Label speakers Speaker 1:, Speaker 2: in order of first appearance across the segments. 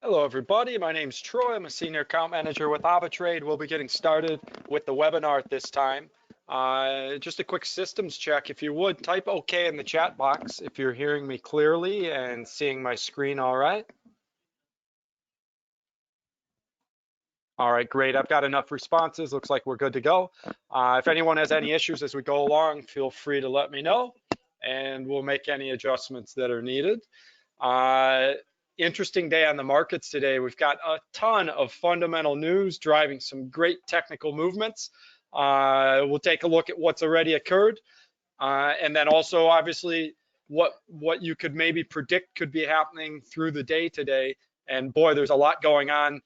Speaker 1: Hello, everybody. My name's Troy. I'm a senior account manager with AvaTrade. We'll be getting started with the webinar at this time. Just a quick systems check. If you would, type OK in the chat box if you're hearing me clearly and seeing my screen all right. All right, great. I've got enough responses. Looks like we're good to go. If anyone has any issues as we go along, feel free to let me know, and we'll make any adjustments that are needed. Interesting day on the markets today. We've got a ton of fundamental news driving some great technical movements. We'll take a look at what's already occurred, and then also obviously what you could maybe predict could be happening through the day today. And boy, there's a lot going on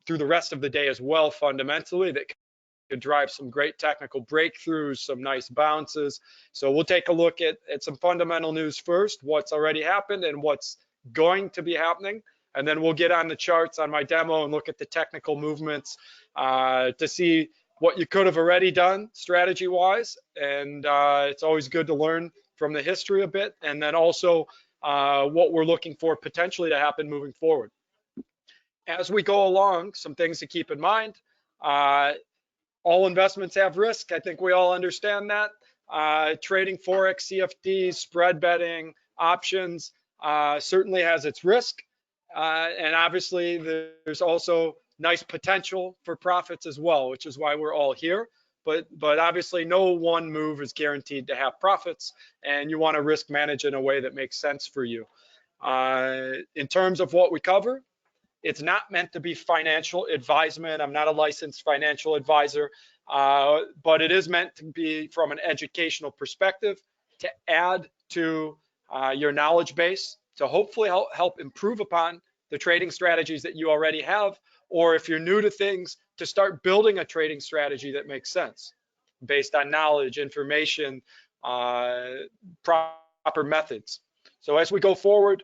Speaker 1: through the rest of the day as well, fundamentally, that could drive some great technical breakthroughs, some nice bounces. So we'll take a look at some fundamental news first, what's already happened and what's going to be happening. And then we'll get on the charts on my demo and look at the technical movements to see what you could have already done strategy-wise. And it's always good to learn from the history a bit. And then also what we're looking for potentially to happen moving forward. As we go along, some things to keep in mind. All investments have risk. I think we all understand that. Trading Forex, CFDs, spread betting, options certainly has its risk. And obviously, there's also nice potential for profits as well, which is why we're all here. But obviously, no one move is guaranteed to have profits, and you want to risk manage in a way that makes sense for you. In terms of what we cover, it's not meant to be financial advisement. I'm not a licensed financial advisor, but it is meant to be from an educational perspective to add to your knowledge base to hopefully help improve upon the trading strategies that you already have, or if you're new to things, to start building a trading strategy that makes sense based on knowledge, information, proper methods. So as we go forward,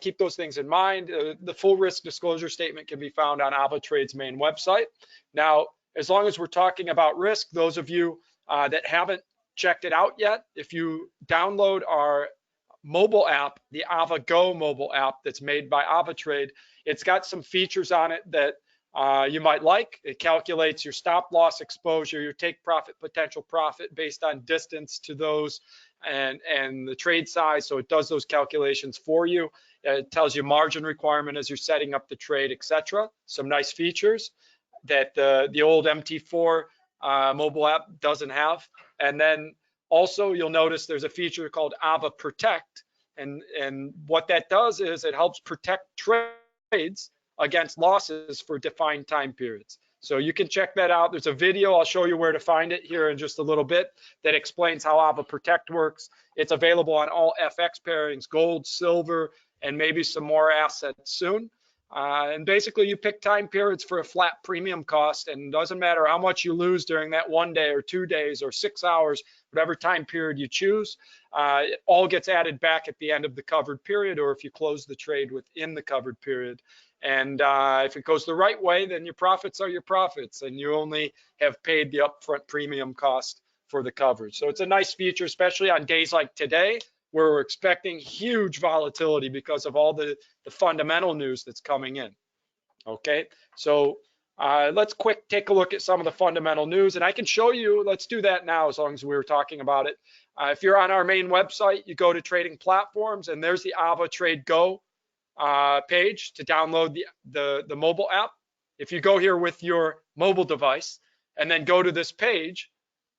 Speaker 1: keep those things in mind. The full risk disclosure statement can be found on AvaTrade's main website. Now, as long as we're talking about risk, those of you that haven't checked it out yet, if you download our mobile app, the AvaGo mobile app that's made by AvaTrade, it's got some features on it that you might like. It calculates your stop loss exposure, your take profit, potential profit based on distance to those and the trade size. So it does those calculations for you. It tells you margin requirement as you're setting up the trade, etc. Some nice features that the old MT4 mobile app doesn't have. And then also you'll notice there's a feature called Ava Protect. And what that does is it helps protect trades against losses for defined time periods. So you can check that out. There's a video, I'll show you where to find it here in just a little bit, that explains how Ava Protect works. It's available on all FX pairings, gold, silver, and maybe some more assets soon. And basically you pick time periods for a flat premium cost, and it doesn't matter how much you lose during that 1 day or 2 days or 6 hours, whatever time period you choose, it all gets added back at the end of the covered period, or if you close the trade within the covered period. And if it goes the right way, then your profits are your profits, and you only have paid the upfront premium cost for the coverage. So it's a nice feature, especially on days like today, where we're expecting huge volatility because of all the fundamental news that's coming in. Okay, so let's take a look at some of the fundamental news, and I can show you. Let's do that now, as long as we were talking about it. If you're on our main website, you go to trading platforms, and there's the AvaTrade Go page to download the mobile app. If you go here with your mobile device and then go to this page,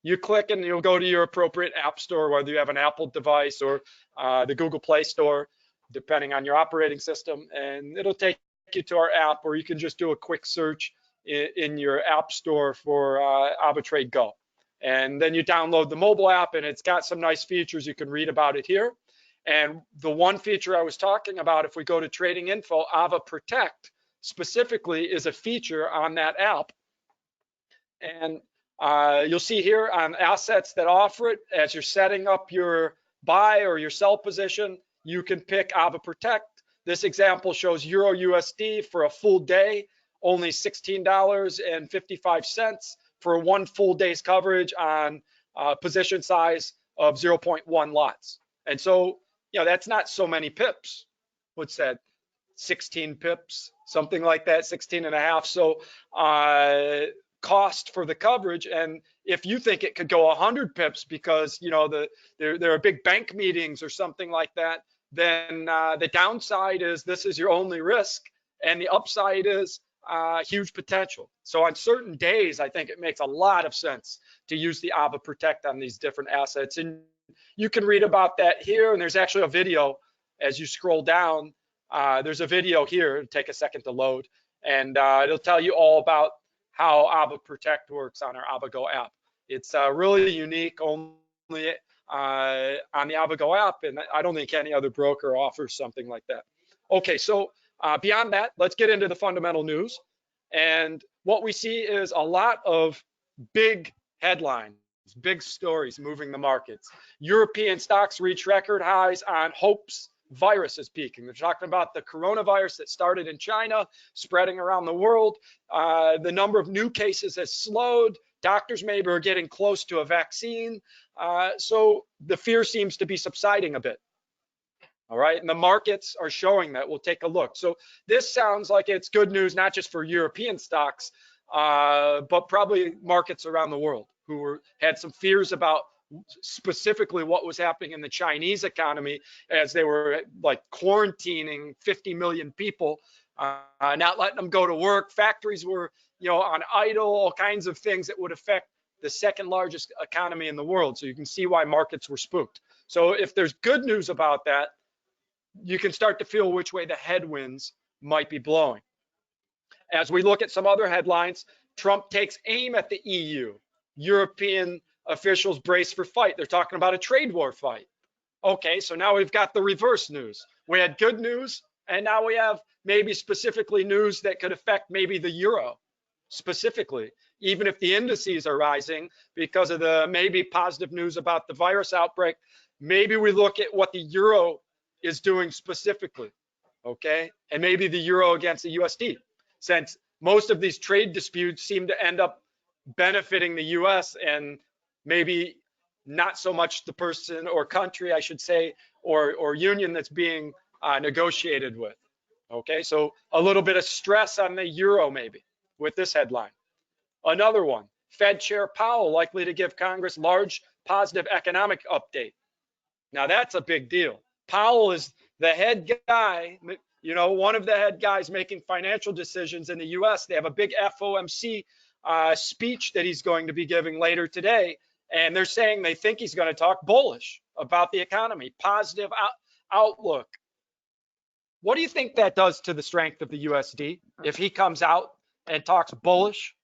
Speaker 1: you click and you'll go to your appropriate app store, whether you have an Apple device or the Google Play Store, depending on your operating system, and it'll take you to our app, or you can just do a quick search in your app store for AvaTrade Go. And then you download the mobile app, and it's got some nice features. You can read about it here. And the one feature I was talking about, if we go to trading info, Ava Protect specifically is a feature on that app. And you'll see here on assets that offer it, as you're setting up your buy or your sell position, you can pick Ava Protect. This example shows Euro USD for a full day, only $16.55 for 1 full day's coverage on position size of 0.1 lots. And so, you know, that's not so many pips. What's that? 16 pips, something like that, 16 and a half. So cost for the coverage. And if you think it could go 100 pips because, you know, there are big bank meetings or something like that, then the downside is this is your only risk, and the upside is huge potential. So on certain days, I think it makes a lot of sense to use the AVA Protect on these different assets. And you can read about that here. And there's actually a video as you scroll down. There's a video here. It'll take a second to load, and it'll tell you all about how AVA Protect works on our AvaGo app. It's really unique, only on the AvaGo app, and I don't think any other broker offers something like that. Okay, so beyond that, let's get into the fundamental news. And what we see is a lot of big headlines, big stories moving the markets. European stocks reach record highs on hopes virus is peaking. They're talking about the coronavirus that started in China, spreading around the world. The number of new cases has slowed. Doctors maybe are getting close to a vaccine. So the fear seems to be subsiding a bit. All right, and the markets are showing that. We'll take a look. So this sounds like it's good news, not just for European stocks, but probably markets around the world who had some fears about specifically what was happening in the Chinese economy as they were like quarantining 50 million people, not letting them go to work. Factories were, you know, on idle, all kinds of things that would affect the second largest economy in the world. So you can see why markets were spooked. So if there's good news about that, you can start to feel which way the headwinds might be blowing. As we look at some other headlines, Trump takes aim at the EU. European officials brace for fight. They're talking about a trade war fight. Okay, so now we've got the reverse news. We had good news, and now we have maybe specifically news that could affect maybe the euro specifically, even if the indices are rising because of the maybe positive news about the virus outbreak. Maybe we look at what the euro is doing specifically, okay? And maybe the euro against the USD, since most of these trade disputes seem to end up benefiting the US and maybe not so much the person or country, I should say, or union that's being negotiated with, okay? So a little bit of stress on the euro maybe with this headline. Another one, Fed Chair Powell likely to give Congress large positive economic update. Now that's a big deal. Powell is the head guy, you know, one of the head guys making financial decisions in the US. They have a big FOMC speech that he's going to be giving later today. And they're saying they think he's going to talk bullish about the economy, positive outlook. What do you think that does to the strength of the USD if he comes out and talks bullish?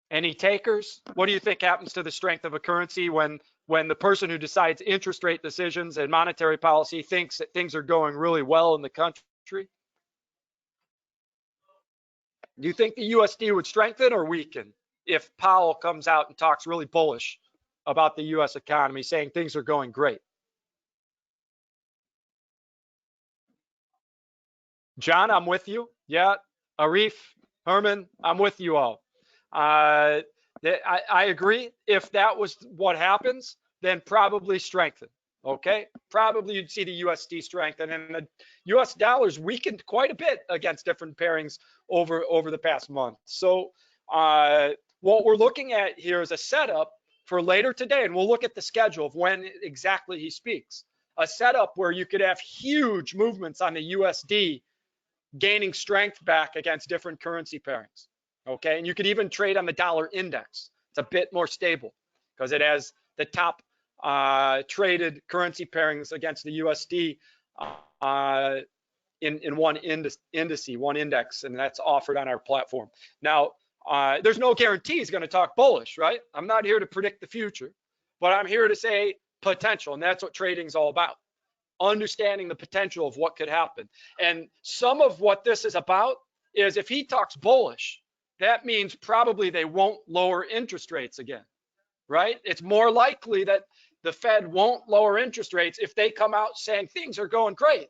Speaker 1: Any takers? What do you think happens to the strength of a currency when the person who decides interest rate decisions and monetary policy thinks that things are going really well in the country? Do you think the USD would strengthen or weaken if Powell comes out and talks really bullish about the US economy, saying things are going great? John, I'm with you. Yeah, Arif, Herman, I'm with you all. I agree. If that was what happens, then probably strengthen. Okay, probably you'd see the USD strengthen, and the US dollar's weakened quite a bit against different pairings over the past month. So what we're looking at here is a setup for later today, and we'll look at the schedule of when exactly he speaks. A setup where you could have huge movements on the USD gaining strength back against different currency pairings. Okay, and you could even trade on the dollar index. It's a bit more stable because it has the top traded currency pairings against the USD in one index, and that's offered on our platform. Now, there's no guarantee he's going to talk bullish, right? I'm not here to predict the future, but I'm here to say potential, and that's what trading's all about. Understanding the potential of what could happen. And some of what this is about is if he talks bullish, that means probably they won't lower interest rates again, right? It's more likely that the Fed won't lower interest rates if they come out saying things are going great.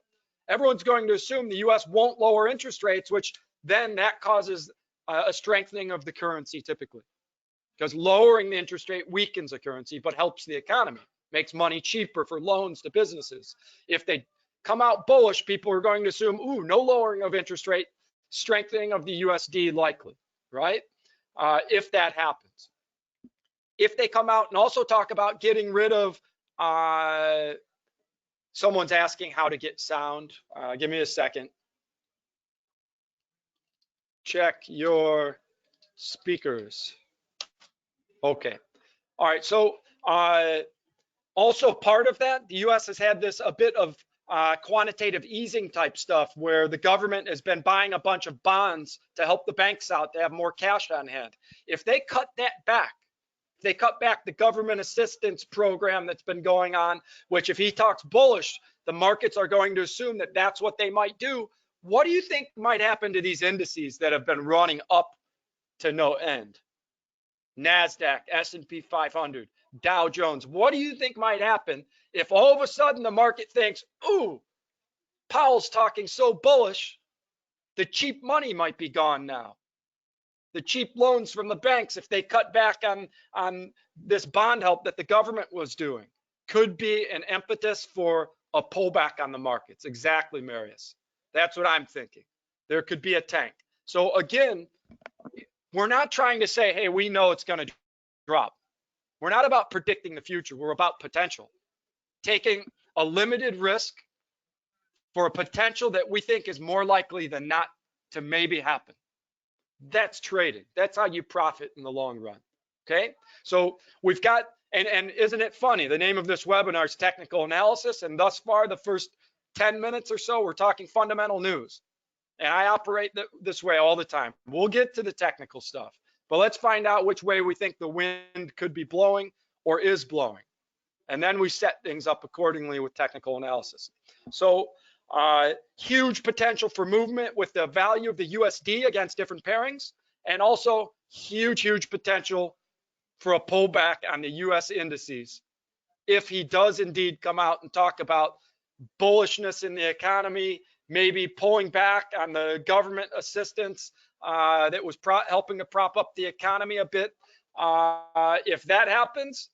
Speaker 1: Everyone's going to assume the US won't lower interest rates, which then that causes a strengthening of the currency typically, because lowering the interest rate weakens the currency but helps the economy. makes money cheaper for loans to businesses. If they come out bullish, people are going to assume, ooh, no lowering of interest rate, strengthening of the USD likely, right? If that happens. If they come out and also talk about getting rid of, someone's asking how to get sound. Give me a second. Check your speakers. Okay. All right. So also part of that, the U.S. has had this a bit of quantitative easing type stuff where the government has been buying a bunch of bonds to help the banks out to have more cash on hand. If they cut that back, they cut back the government assistance program that's been going on, which if he talks bullish, the markets are going to assume that that's what they might do. What do you think might happen to these indices that have been running up to no end? NASDAQ, S&P 500, Dow Jones. What do you think might happen if all of a sudden the market thinks, ooh, Powell's talking so bullish, the cheap money might be gone now. The cheap loans from the banks, if they cut back on this bond help that the government was doing, could be an impetus for a pullback on the markets. Exactly, Marius. That's what I'm thinking. There could be a tank. So again, we're not trying to say, hey, we know it's going to drop. We're not about predicting the future. We're about potential. Taking a limited risk for a potential that we think is more likely than not to maybe happen. That's trading. That's how you profit in the long run. Okay. So we've got, and isn't it funny? The name of this webinar is Technical Analysis. And thus far, the first 10 minutes or so, we're talking fundamental news. And I operate this way all the time. We'll get to the technical stuff, but let's find out which way we think the wind could be blowing or is blowing. And then we set things up accordingly with technical analysis. So huge potential for movement with the value of the USD against different pairings, and also huge potential for a pullback on the US indices if he does indeed come out and talk about bullishness in the economy, maybe pulling back on the government assistance that was helping to prop up the economy a bit. If that happens,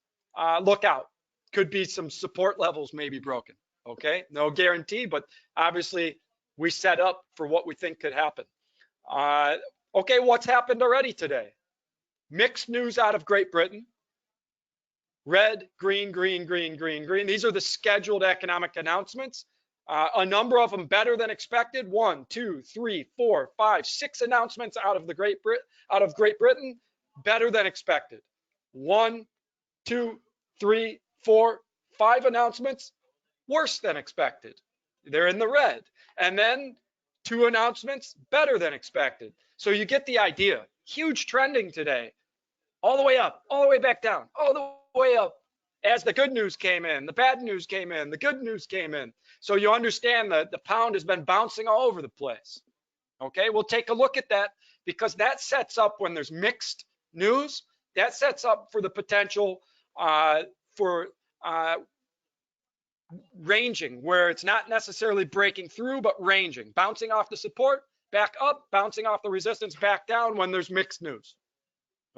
Speaker 1: look out. Could be some support levels maybe broken. Okay, no guarantee, but obviously we set up for what we think could happen. Okay, what's happened already today? Mixed news out of Great Britain. Red, green, green, green, green, green. These are the scheduled economic announcements. A number of them better than expected. 1, 2, 3, 4, 5, 6 announcements out of Great Britain, better than expected. 1, 2, 3, 4, 5 announcements, worse than expected. They're in the red. And then 2 announcements, better than expected. So you get the idea. Huge trending today. All the way up, all the way back down, all the way up. As the good news came in, the bad news came in, the good news came in. So you understand that the pound has been bouncing all over the place. Okay, we'll take a look at that because that sets up when there's mixed news, that sets up for the potential for ranging, where it's not necessarily breaking through, but ranging, bouncing off the support, back up, bouncing off the resistance, back down when there's mixed news.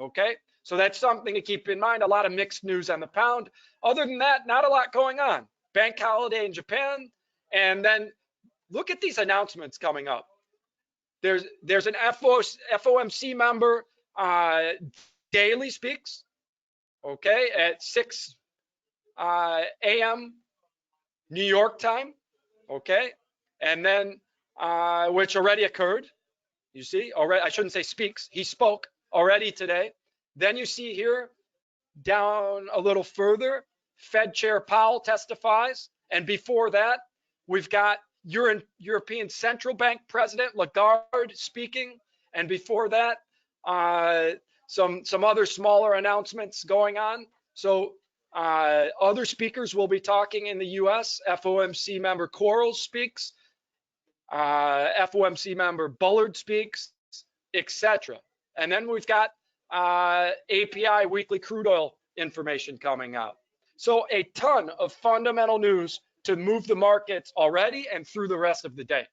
Speaker 1: Okay, so that's something to keep in mind. A lot of mixed news on the pound. Other than that, not a lot going on. Bank holiday in Japan, and then look at these announcements coming up. There's an FOMC member daily speaks, okay, at 6 a.m. New York time, okay, and then which already occurred. You see, already, I shouldn't say speaks, he spoke already today. Then you see here down a little further, Fed Chair Powell testifies, and before that, we've got European Central Bank President Lagarde speaking, and before that, some other smaller announcements going on. So other speakers will be talking in the U.S. FOMC member Quarles speaks, FOMC member Bullard speaks, etc. And then we've got API weekly crude oil information coming out. So a ton of fundamental news to move the markets already and through the rest of the day.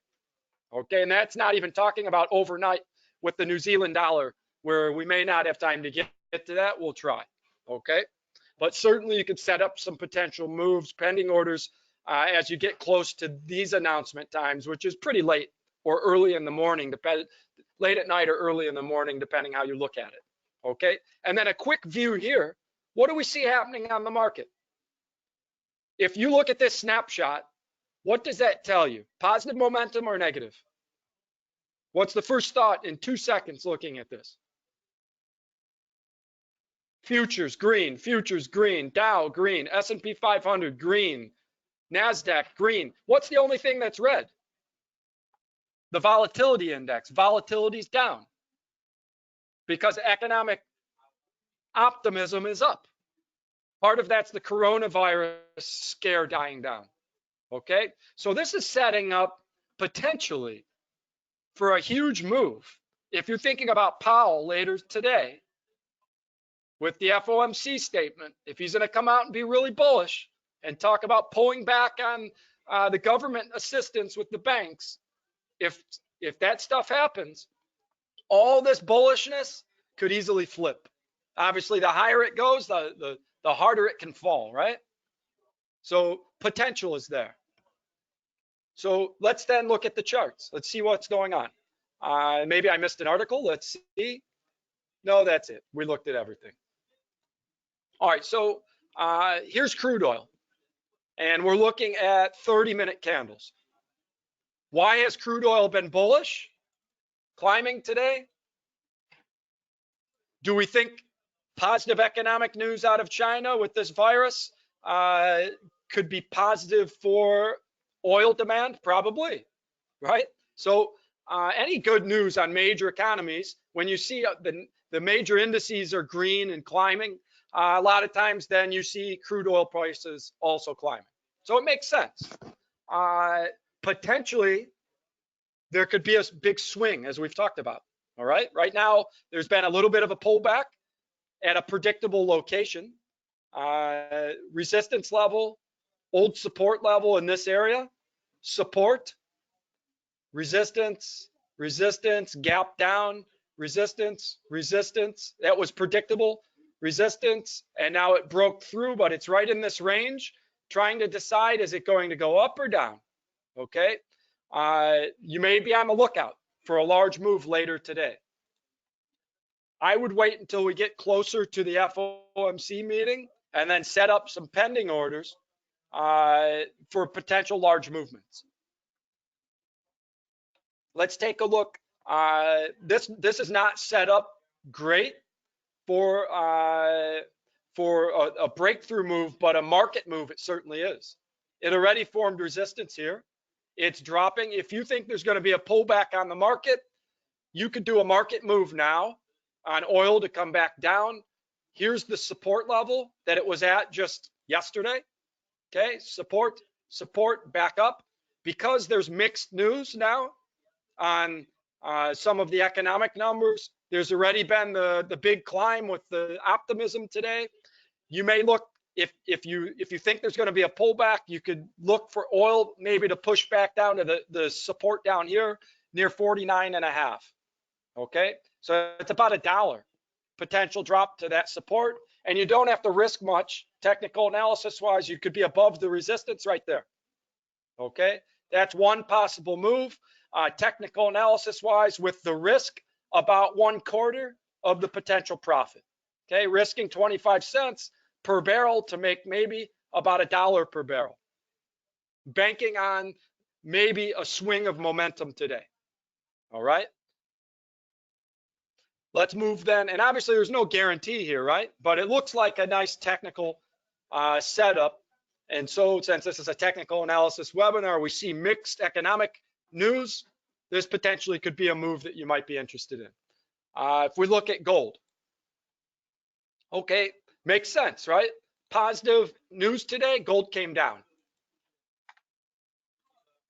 Speaker 1: Okay, and that's not even talking about overnight with the New Zealand dollar, where we may not have time to get to that. We'll try. Okay, but certainly you could set up some potential moves, pending orders, as you get close to these announcement times, which is pretty late or early in the morning, late at night or early in the morning, depending how you look at it. Okay, and then a quick view here. What do we see happening on the market? If you look at this snapshot, what does that tell you? Positive momentum or negative? What's the first thought in 2 seconds looking at this? Futures green, Dow green, S&P 500 green, NASDAQ green. What's the only thing that's red? The volatility index. Volatility's down because economic optimism is up. Part of that's the coronavirus scare dying down. Okay, so this is setting up potentially for a huge move. If you're thinking about Powell later today with the FOMC statement, if he's going to come out and be really bullish and talk about pulling back on the government assistance with the banks, if that stuff happens, all this bullishness could easily flip. Obviously, the higher it goes, the harder it can fall, right? So potential is there. So let's then look at the charts. Let's see what's going on. Maybe I missed an article. Let's see. No, that's it. We looked at everything. All right, so here's crude oil. And we're looking at 30-minute candles. Why has crude oil been bullish? Climbing today? Do we think positive economic news out of China with this virus could be positive for oil demand? Probably, right? So any good news on major economies, when you see the major indices are green and climbing, a lot of times then you see crude oil prices also climbing. So it makes sense. Potentially, there could be a big swing, as we've talked about. All right. Right now, there's been a little bit of a pullback at a predictable location. Resistance level, old support level in this area. Support, resistance, resistance, gap down, resistance, resistance. That was predictable. Resistance, and now it broke through, but it's right in this range, trying to decide, is it going to go up or down? Okay. You may be on the lookout for a large move later today. I would wait until we get closer to the FOMC meeting and then set up some pending orders for potential large movements. Let's take a look. This is not set up great for a breakthrough move, but a market move it certainly is. It already formed resistance here. It's dropping. If you think there's going to be a pullback on the market, you could do a market move now on oil to come back down. Here's the support level that it was at just yesterday. Okay, support, back up. Because there's mixed news now on some of the economic numbers, there's already been the big climb with the optimism today. You may look, if you think there's going to be a pullback, you could look for oil maybe to push back down to the support down here near 49.5. Okay, so it's about $1 potential drop to that support, and you don't have to risk much technical analysis wise. You could be above the resistance right there. Okay, that's one possible move. Technical analysis wise, with the risk about 1/4 of the potential profit. Okay, risking 25 cents per barrel to make maybe about $1 per barrel. Banking on maybe a swing of momentum today. All right. Let's move then, and obviously there's no guarantee here, right? But it looks like a nice technical setup. And so since this is a technical analysis webinar, we see mixed economic news. This potentially could be a move that you might be interested in. If we look at gold, okay, makes sense, right? Positive news today, gold came down.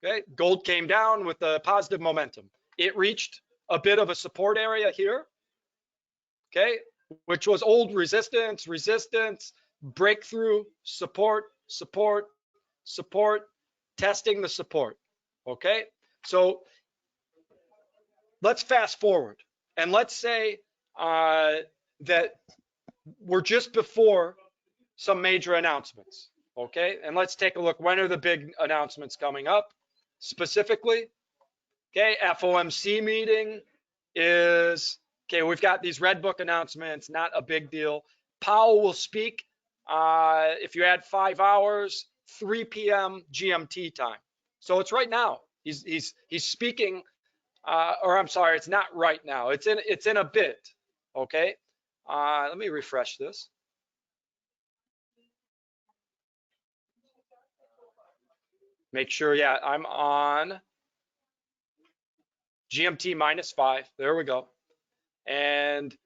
Speaker 1: Okay, gold came down with a positive momentum. It reached a bit of a support area here, okay, which was old resistance, breakthrough, support, testing the support, okay? So let's fast forward, and let's say that we're just before some major announcements. Okay, and let's take a look. When are the big announcements coming up specifically? Okay, FOMC meeting is, okay, we've got these red book announcements, not a big deal. Powell will speak, if you add 5 hours, 3 p.m. GMT time. So it's right now. He's speaking, or I'm sorry, it's not right now. It's in a bit. Okay, let me refresh this. Make sure, yeah, I'm on GMT -5. There we go. And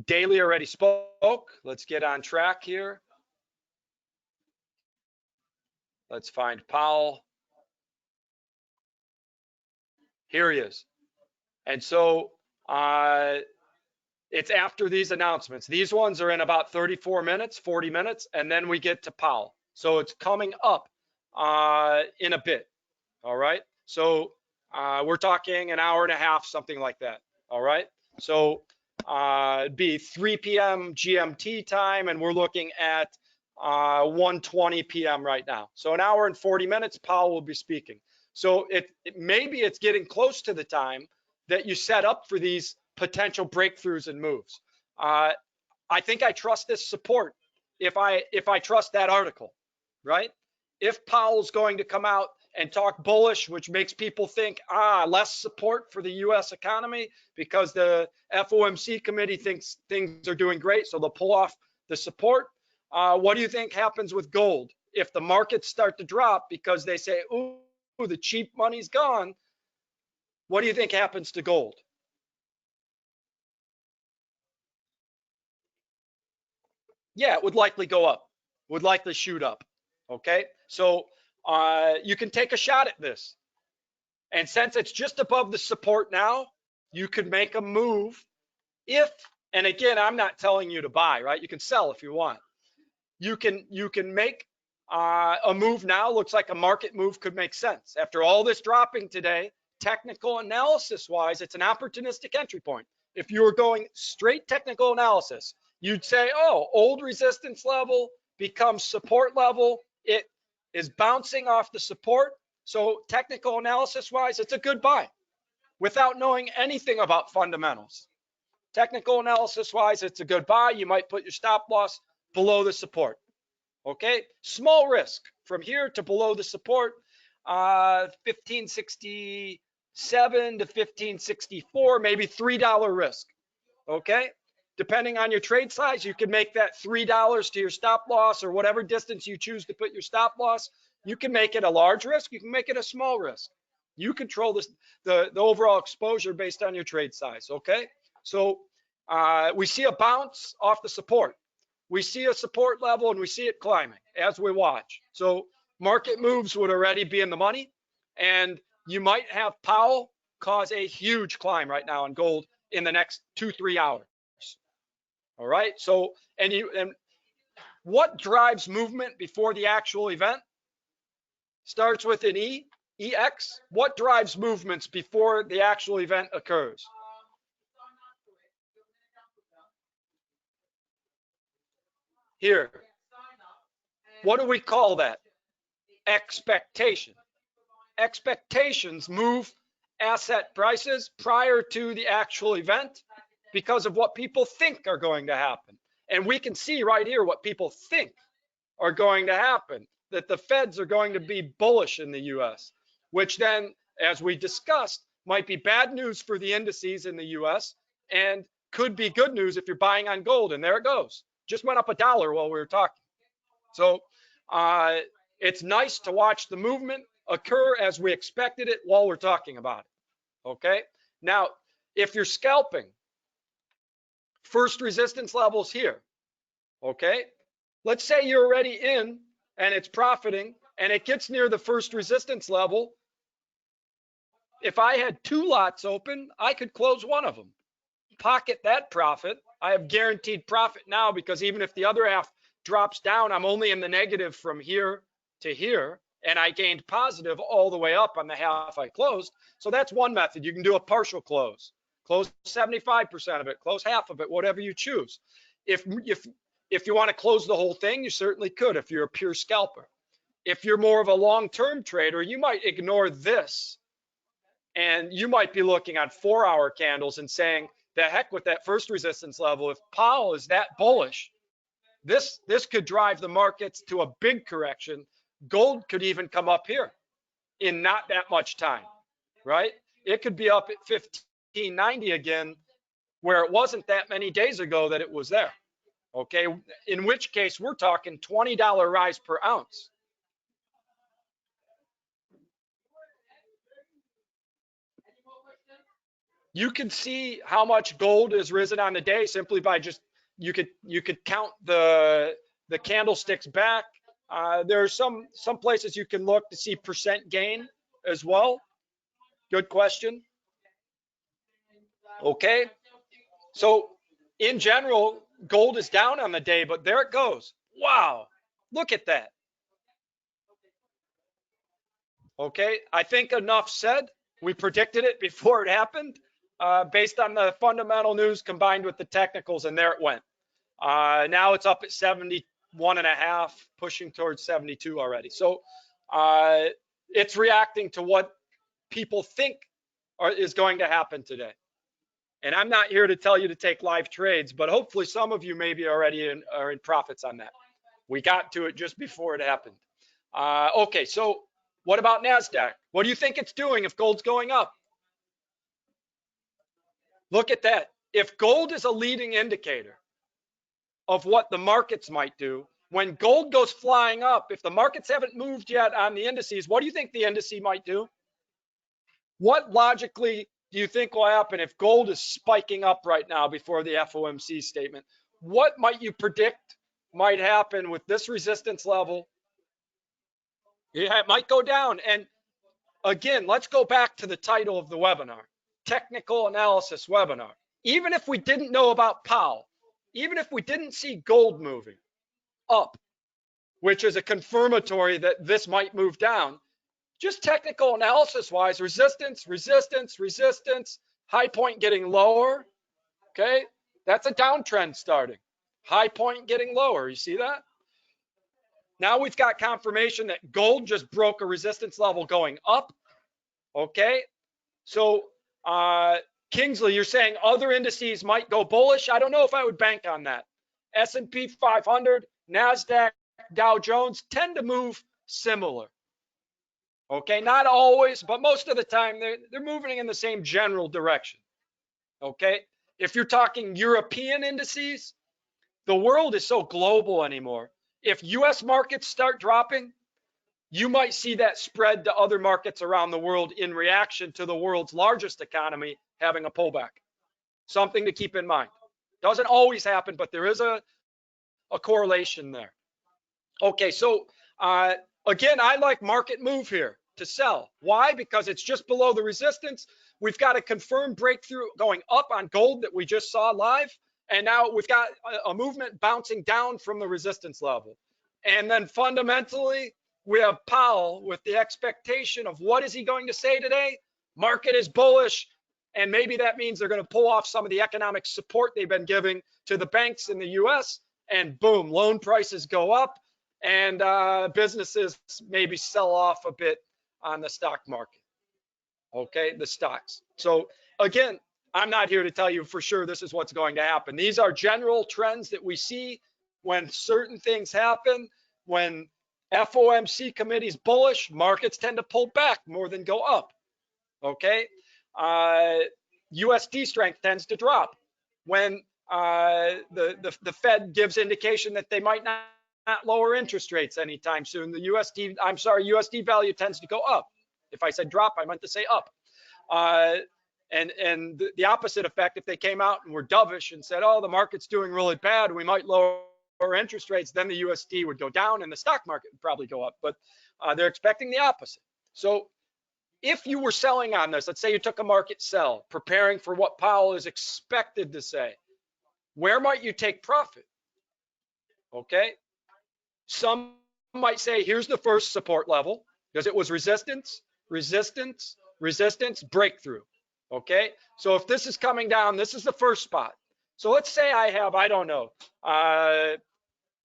Speaker 1: Daily already spoke. Let's get on track here. Let's find Powell. Here he is. And so it's after these announcements. These ones are in about 34 minutes, 40 minutes, and then we get to Powell. So it's coming up in a bit. All right. So we're talking an hour and a half, something like that. All right. So it'd be 3 p.m. GMT time, and we're looking at 1:20 p.m. right now. So an hour and 40 minutes, Powell will be speaking. So maybe it's getting close to the time that you set up for these potential breakthroughs and moves. I think I trust this support if I trust that article, right? If Powell's going to come out and talk bullish, which makes people think, less support for the U.S. economy because the FOMC committee thinks things are doing great, so they'll pull off the support. What do you think happens with gold? If the markets start to drop because they say, ooh, the cheap money's gone, what do you think happens to gold? Yeah, it would likely go up, would likely shoot up. Okay, so you can take a shot at this. And since it's just above the support now, you could make a move if, and again, I'm not telling you to buy, right? You can sell if you want. You can make a move now. Looks like a market move could make sense. After all this dropping today, technical analysis wise, it's an opportunistic entry point. If you were going straight technical analysis, you'd say, oh, old resistance level becomes support level. It is bouncing off the support. So technical analysis wise, it's a good buy without knowing anything about fundamentals. Technical analysis wise, it's a good buy. You might put your stop loss below the support. Okay, small risk from here to below the support, 1567 to 1564, maybe $3 risk. Okay, depending on your trade size, you can make that $3 to your stop loss, or whatever distance you choose to put your stop loss. You can make it a large risk, you can make it a small risk. You control this, the overall exposure based on your trade size. Okay, so we see a bounce off the support. We see a support level and we see it climbing as we watch. So market moves would already be in the money, and you might have Powell cause a huge climb right now in gold in the next 2-3 hours. All right. So and what drives movement before the actual event? Starts with an E, EX. What drives movements before the actual event occurs? Here. What do we call that? Expectation. Expectations move asset prices prior to the actual event because of what people think are going to happen. And we can see right here what people think are going to happen, that the Feds are going to be bullish in the US, which then, as we discussed, might be bad news for the indices in the US and could be good news if you're buying on gold. And there it goes. Just went up $1 while we were talking. So it's nice to watch the movement occur as we expected it while we're talking about it. Okay. Now, if you're scalping, first resistance levels here. Okay. Let's say you're already in and it's profiting and it gets near the first resistance level. If I had 2 lots open, I could close one of them, pocket that profit. I have guaranteed profit now because even if the other half drops down, I'm only in the negative from here to here, and I gained positive all the way up on the half I closed. So that's one method. You can do a partial close 75% of it, close half of it, whatever you choose. If If you want to close the whole thing, you certainly could if you're a pure scalper. If you're more of a long-term trader, you might ignore this, and you might be looking at 4-hour candles and saying, the heck with that first resistance level. If Powell is that bullish, this could drive the markets to a big correction. Gold could even come up here in not that much time, right? It could be up at 1590 again, where it wasn't that many days ago that it was there. Okay, in which case we're talking $20 rise per ounce. You can see how much gold has risen on the day simply by just, you could count the candlesticks back. There are some places you can look to see percent gain as well. Good question. Okay, so in general, gold is down on the day, but there it goes. Wow, look at that. Okay, I think enough said. We predicted it before it happened, based on the fundamental news combined with the technicals, and there it went. Now it's up at 71.5, pushing towards 72 already. So it's reacting to what people think is going to happen today. And I'm not here to tell you to take live trades, but hopefully some of you maybe already are in profits on that. We got to it just before it happened. Okay, so what about NASDAQ? What do you think it's doing if gold's going up? Look at that. If gold is a leading indicator of what the markets might do, when gold goes flying up, if the markets haven't moved yet on the indices, what do you think the indice might do? What logically do you think will happen if gold is spiking up right now before the FOMC statement? What might you predict might happen with this resistance level? Yeah, it might go down. And again, let's go back to the title of the webinar, Technical Analysis Webinar. Even if we didn't know about Powell, even if we didn't see gold moving up, which is a confirmatory that this might move down, just technical analysis wise, resistance, resistance, resistance, high point getting lower. Okay, that's a downtrend starting. High point getting lower. You see that? Now we've got confirmation that gold just broke a resistance level going up. Okay, so Kingsley, you're saying other indices might go bullish. I don't know if I would bank on that. S&P 500, NASDAQ, Dow Jones tend to move similar. Okay, not always, but most of the time they're moving in the same general direction. Okay, if you're talking European indices, the world is so global anymore. If US markets start dropping, you might see that spread to other markets around the world in reaction to the world's largest economy having a pullback. Something to keep in mind. Doesn't always happen, but there is a correlation there. Okay, so again, I like market move here to sell. Why? Because it's just below the resistance. We've got a confirmed breakthrough going up on gold that we just saw live. And now we've got a movement bouncing down from the resistance level. And then fundamentally, we have Powell with the expectation of what is he going to say today? Market is bullish. And maybe that means they're going to pull off some of the economic support they've been giving to the banks in the US. And boom, loan prices go up and businesses maybe sell off a bit on the stock market. Okay, the stocks. So again, I'm not here to tell you for sure this is what's going to happen. These are general trends that we see when certain things happen. When FOMC committee's bullish, markets tend to pull back more than go up. Okay, USD strength tends to drop when the Fed gives indication that they might not lower interest rates anytime soon. The USD value tends to go up. If I said drop, I meant to say up. And the opposite effect, if they came out and were dovish and said, oh, the market's doing really bad, we might lower interest rates, then the USD would go down and the stock market would probably go up. But they're expecting the opposite. So if you were selling on this, let's say you took a market sell, preparing for what Powell is expected to say, where might you take profit? Okay. Some might say, here's the first support level, because it was resistance, resistance, resistance, breakthrough. Okay, so if this is coming down, this is the first spot. So let's say I have, I don't know,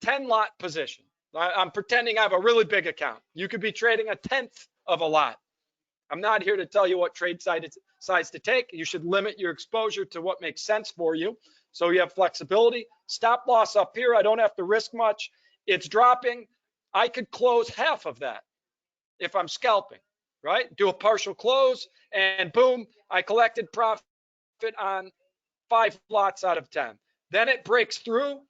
Speaker 1: 10 lot position. I'm pretending I have a really big account. You could be trading a 1/10 of a lot. I'm not here to tell you what trade size to take. You should limit your exposure to what makes sense for you, so you have flexibility. Stop loss up here. I don't have to risk much. It's dropping. I could close half of that if I'm scalping, right? Do a partial close, and boom, I collected profit on 5 lots out of 10. Then it breaks through,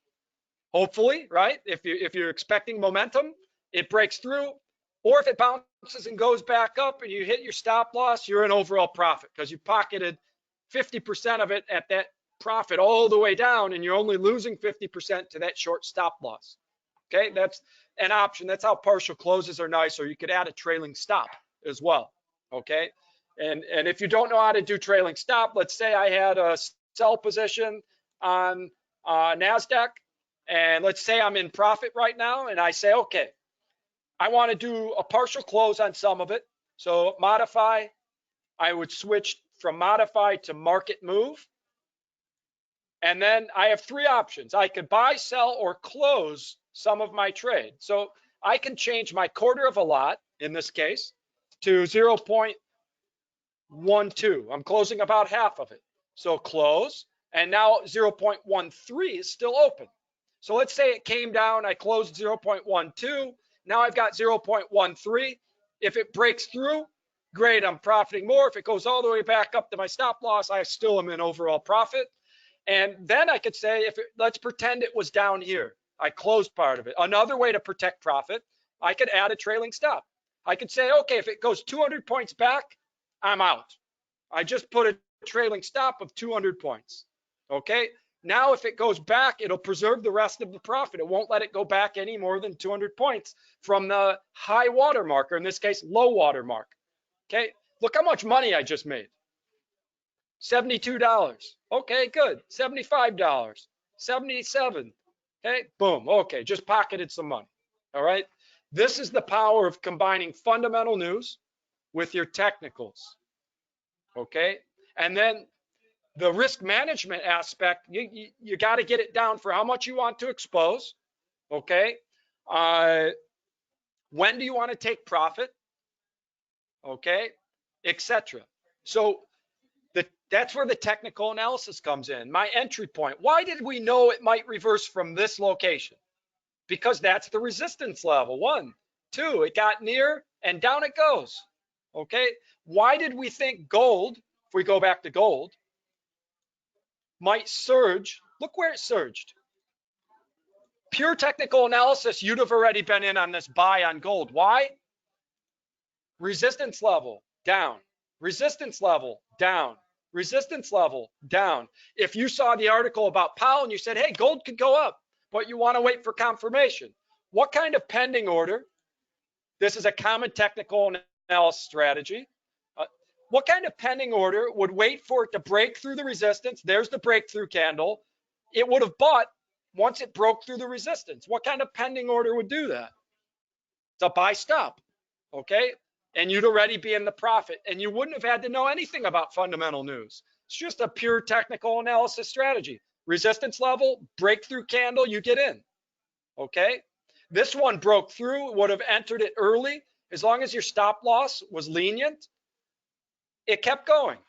Speaker 1: hopefully, right? If you're expecting momentum, it breaks through. Or if it bounces and goes back up and you hit your stop loss, you're in overall profit because you pocketed 50% of it at that profit all the way down, and you're only losing 50% to that short stop loss. Okay, that's an option. That's how partial closes are nice, or you could add a trailing stop as well. Okay, and if you don't know how to do trailing stop, let's say I had a sell position on NASDAQ, and let's say I'm in profit right now, and I say, okay, I want to do a partial close on some of it. So modify, I would switch from modify to market move. And then I have 3 options. I could buy, sell, or close some of my trade. So I can change my quarter of a lot, in this case, to 0.12. I'm closing about half of it. So close, and now 0.13 is still open. So let's say it came down, I closed 0.12. Now I've got 0.13. If it breaks through, great, I'm profiting more. If it goes all the way back up to my stop loss, I still am in overall profit. And then I could say, let's pretend it was down here. I closed part of it. Another way to protect profit, I could add a trailing stop. I could say, okay, if it goes 200 points back, I'm out. I just put a trailing stop of 200 points. Okay. Now, if it goes back, it'll preserve the rest of the profit. It won't let it go back any more than 200 points from the high water mark, or in this case, low water mark. Okay, look how much money I just made. $72. Okay, good. $75. $77. Okay, boom. Okay, just pocketed some money. All right. This is the power of combining fundamental news with your technicals. Okay, and then the risk management aspect, you got to get it down for how much you want to expose. Okay. When do you want to take profit? Okay, etc. So that's where the technical analysis comes in. My entry point. Why did we know it might reverse from this location? Because that's the resistance level. 1, 2, it got near and down it goes. Okay. Why did we think gold, if we go back to gold, might surge? Look where it surged. Pure technical analysis, you'd have already been in on this buy on gold. Why? Resistance level, down. Resistance level, down. Resistance level, down. If you saw the article about Powell and you said, hey, gold could go up, but you want to wait for confirmation, what kind of pending order? This is a common technical analysis strategy. What kind of pending order would wait for it to break through the resistance? There's the breakthrough candle. It would have bought once it broke through the resistance. What kind of pending order would do that? It's a buy stop, okay? And you'd already be in the profit, and you wouldn't have had to know anything about fundamental news. It's just a pure technical analysis strategy. Resistance level, breakthrough candle, you get in, okay? This one broke through, would have entered it early. As long as your stop loss was lenient, it kept going,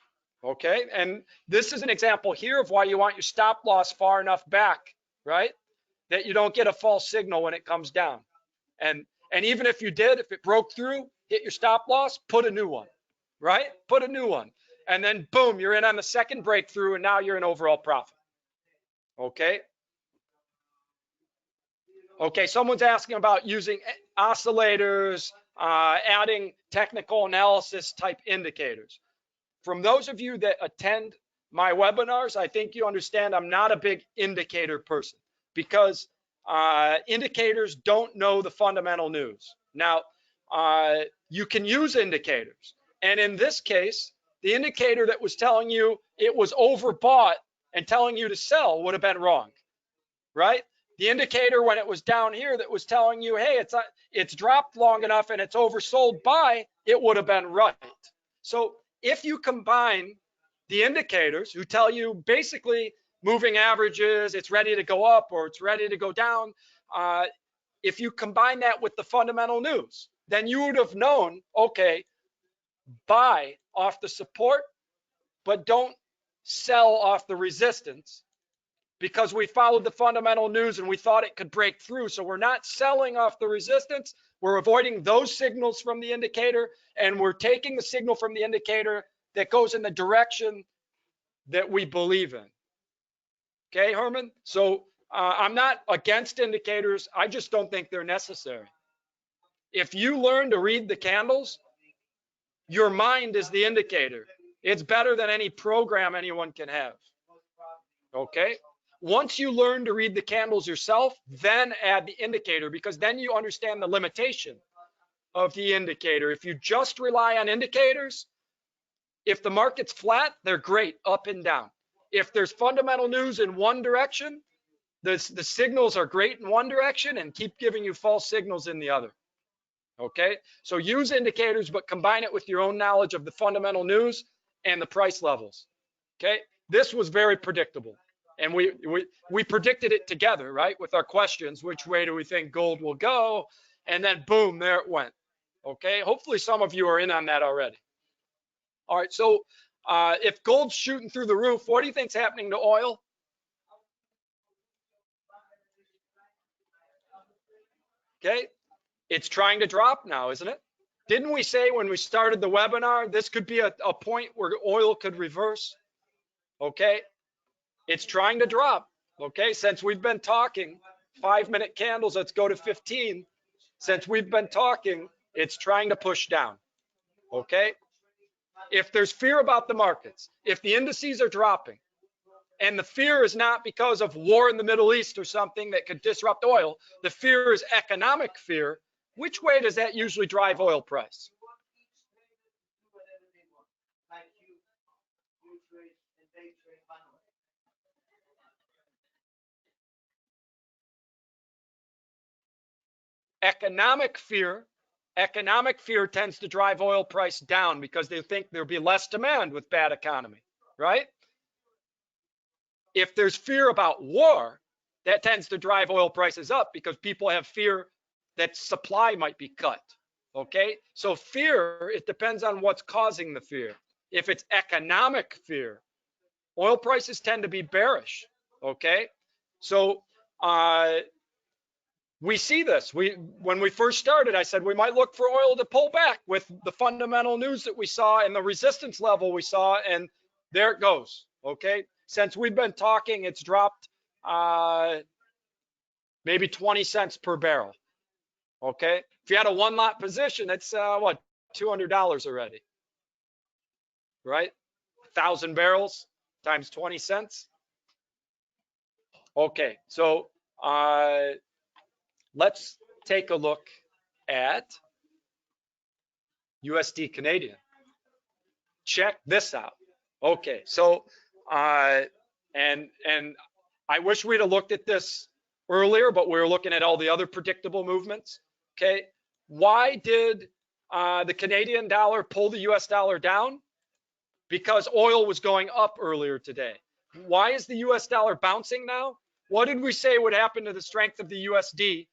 Speaker 1: okay? And this is an example here of why you want your stop loss far enough back, right? That you don't get a false signal when it comes down. And even if you did, if it broke through, hit your stop loss, put a new one, right? Put a new one. And then boom, you're in on the second breakthrough, and now you're in overall profit, okay? Okay, someone's asking about using oscillators, adding technical analysis type indicators. From those of you that attend my webinars, I think you understand I'm not a big indicator person, because indicators don't know the fundamental news. Now, you can use indicators. And in this case, the indicator that was telling you it was overbought and telling you to sell would have been wrong, right? The indicator when it was down here that was telling you, hey, it's dropped long enough and it's oversold, buy, it would have been right. So if you combine the indicators who tell you basically moving averages, it's ready to go up or it's ready to go down. If you combine that with the fundamental news, then you would have known, okay, buy off the support, but don't sell off the resistance, because we followed the fundamental news and we thought it could break through. So we're not selling off the resistance. We're avoiding those signals from the indicator, and we're taking the signal from the indicator that goes in the direction that we believe in. Okay, Herman? So I'm not against indicators. I just don't think they're necessary. If you learn to read the candles, your mind is the indicator. It's better than any program anyone can have. Okay? Once you learn to read the candles yourself, then add the indicator, because then you understand the limitation of the indicator. If you just rely on indicators, if the market's flat, they're great up and down. If there's fundamental news in one direction, the signals are great in one direction and keep giving you false signals in the other. Okay, so use indicators, but combine it with your own knowledge of the fundamental news and the price levels. Okay, this was very predictable, and we predicted it together, right, with our questions. Which way do we think gold will go? And then boom, there it went. Okay, hopefully some of you are in on that already. All right, so if gold's shooting through the roof, what do you think's happening to oil? Okay, it's trying to drop now, isn't it? Didn't we say when we started the webinar, this could be a point where oil could reverse? Okay, it's trying to drop. Okay, since we've been talking, 5-minute candles, let's go to 15. Since we've been talking, it's trying to push down. Okay, if there's fear about the markets, if the indices are dropping, and the fear is not because of war in the Middle East or something that could disrupt oil, the fear is economic fear, which way does that usually drive oil price? Economic fear tends to drive oil price down because they think there'll be less demand with bad economy, right? If there's fear about war, that tends to drive oil prices up because people have fear that supply might be cut. Okay, so fear, it depends on what's causing the fear. If it's economic fear, oil prices tend to be bearish. Okay, so we see this. When we first started, I said we might look for oil to pull back with the fundamental news that we saw and the resistance level we saw, and there it goes. Okay, since we've been talking, it's dropped maybe 20 cents per barrel. Okay, if you had a one lot position, it's what, $200 already, right? 1,000 barrels times 20 cents. Okay, so let's take a look at USD Canadian. Check this out. Okay, so and I wish we'd have looked at this earlier, but we were looking at all the other predictable movements. Okay, why did the Canadian dollar pull the US dollar down? Because oil was going up earlier today. Why is the US dollar bouncing now? What did we say would happen to the strength of the USD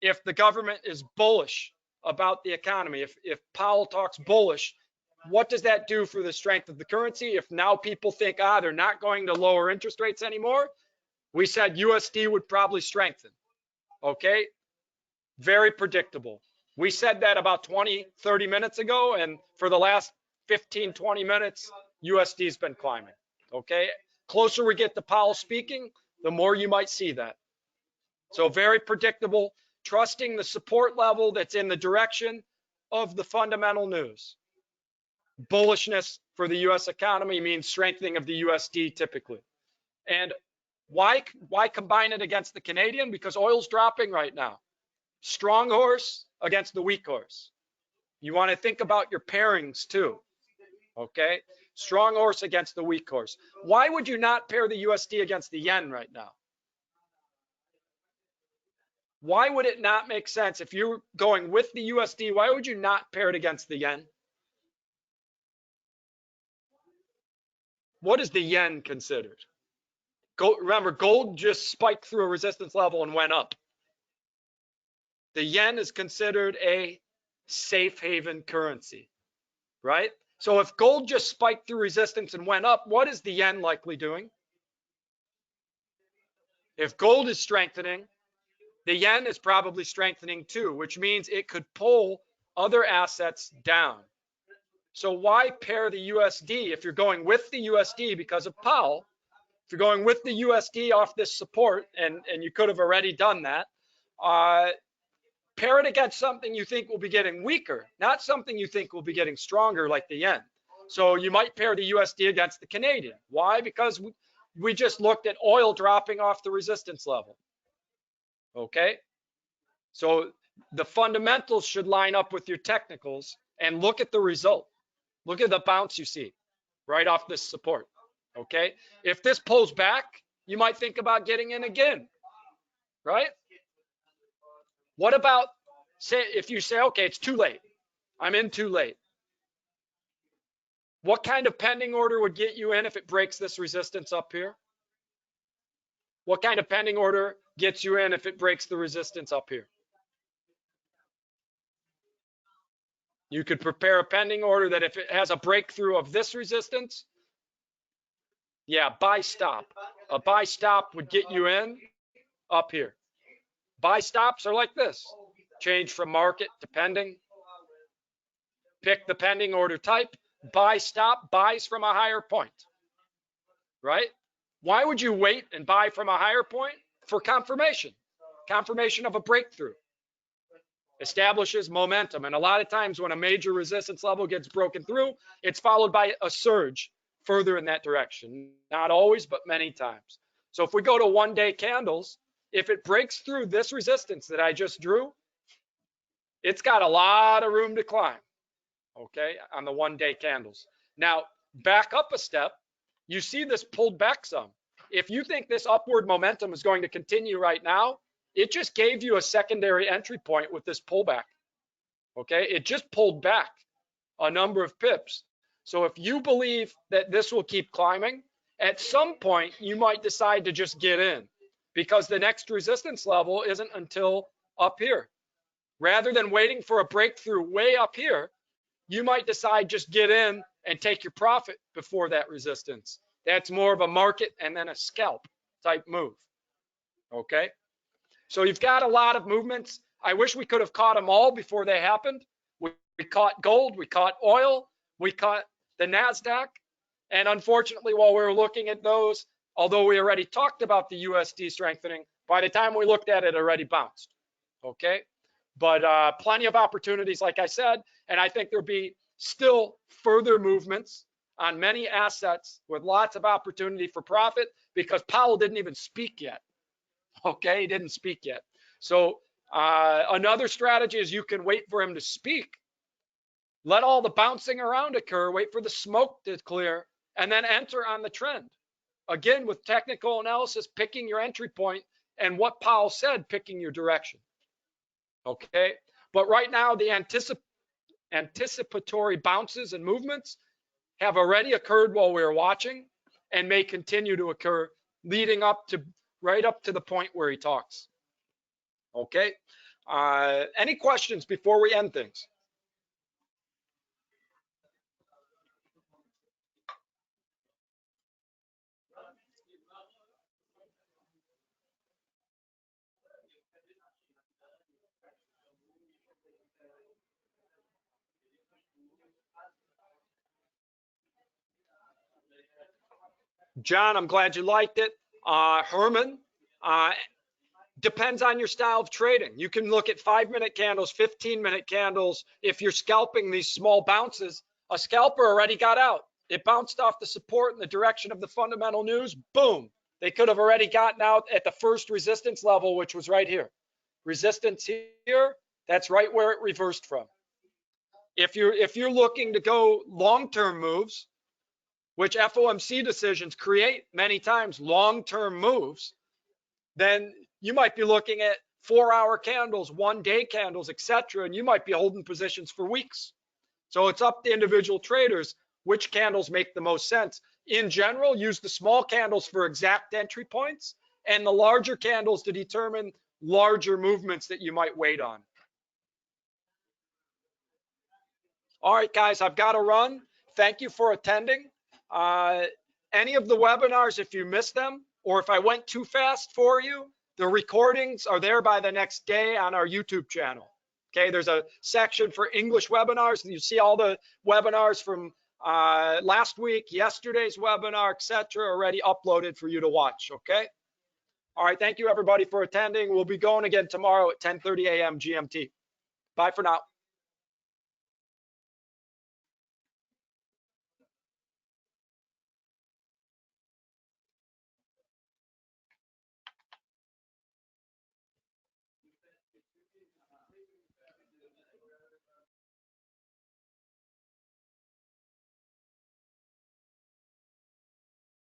Speaker 1: if the government is bullish about the economy? If Powell talks bullish, what does that do for the strength of the currency? If now people think, they're not going to lower interest rates anymore, we said USD would probably strengthen. Okay, very predictable. We said that about 20, 30 minutes ago, and for the last 15, 20 minutes, USD's been climbing. Okay, closer we get to Powell speaking, the more you might see that. So very predictable, trusting the support level that's in the direction of the fundamental news. Bullishness for the US economy means strengthening of the USD typically. And why combine it against the Canadian? Because oil's dropping right now. Strong horse against the weak horse. You want to think about your pairings too. Okay, strong horse against the weak horse. Why would you not pair the USD against the yen right now? Why would it not make sense if you're going with the USD? Why would you not pair it against the yen? What is the yen considered? Remember, gold just spiked through a resistance level and went up. The yen is considered a safe haven currency, right? So if gold just spiked through resistance and went up, what is the yen likely doing? If gold is strengthening, the yen is probably strengthening too, which means it could pull other assets down. So why pair the USD? If you're going with the USD because of Powell, if you're going with the USD off this support, and you could have already done that, pair it against something you think will be getting weaker, not something you think will be getting stronger like the yen. So you might pair the USD against the Canadian. Why? Because we just looked at oil dropping off the resistance level. Okay? So the fundamentals should line up with your technicals, and look at the result. Look at the bounce you see right off this support. Okay? If this pulls back, you might think about getting in again, right? What about, say, if you say, okay, it's too late. I'm in too late. What kind of pending order would get you in if it breaks this resistance up here? What kind of pending order gets you in if it breaks the resistance up here? You could prepare a pending order that if it has a breakthrough of this resistance, yeah, buy stop. A buy stop would get you in up here. Buy stops are like this. Change from market to pending. Pick the pending order type. Buy stop, buys from a higher point, right? Why would you wait and buy from a higher point? For confirmation of a breakthrough. Establishes momentum. And a lot of times when a major resistance level gets broken through, it's followed by a surge further in that direction. Not always, but many times. So if we go to 1-day candles, if it breaks through this resistance that I just drew, it's got a lot of room to climb, okay, on the 1-day candles. Now, back up a step, you see this pulled back some. If you think this upward momentum is going to continue right now, it just gave you a secondary entry point with this pullback, okay? It just pulled back a number of pips. So if you believe that this will keep climbing, at some point, you might decide to just get in because the next resistance level isn't until up here. Rather than waiting for a breakthrough way up here, you might decide just get in and take your profit before that resistance. That's more of a market and then a scalp type move, okay? So you've got a lot of movements. I wish we could have caught them all before they happened. We caught gold, we caught oil, we caught the NASDAQ. And unfortunately, while we were looking at those, although we already talked about the USD strengthening, by the time we looked at it, it already bounced, okay? But plenty of opportunities, like I said, and I think there'll be still further movements on many assets with lots of opportunity for profit because Powell didn't even speak yet. Okay, he didn't speak yet. So another strategy is you can wait for him to speak. Let all the bouncing around occur, wait for the smoke to clear, and then enter on the trend. Again, with technical analysis, picking your entry point and what Powell said, picking your direction. Okay, but right now the anticipatory bounces and movements have already occurred while we were watching and may continue to occur leading up to right up to the point where he talks. Okay, any questions before we end things? John, I'm glad you liked it. Herman, depends on your style of trading. You can look at 5-minute candles, 15-minute candles. If you're scalping these small bounces, a scalper already got out. It bounced off the support in the direction of the fundamental news. Boom. They could have already gotten out at the first resistance level, which was right here. Resistance here, that's right where it reversed from. If you're looking to go long-term moves, which FOMC decisions create many times long-term moves, then you might be looking at 4-hour candles, 1-day candles, etc., and you might be holding positions for weeks. So it's up to individual traders which candles make the most sense. in general, use the small candles for exact entry points and the larger candles to determine larger movements that you might wait on. All right, guys, I've got to run. Thank you for attending. Any of the webinars, if you missed them, or if I went too fast for you, the recordings are there by the next day on our YouTube channel. Okay, there's a section for English webinars. You see all the webinars from last week, yesterday's webinar, etc., already uploaded for you to watch. Okay. All right. Thank you, everybody, for attending. We'll be going again tomorrow at 10:30 a.m. GMT. Bye for now.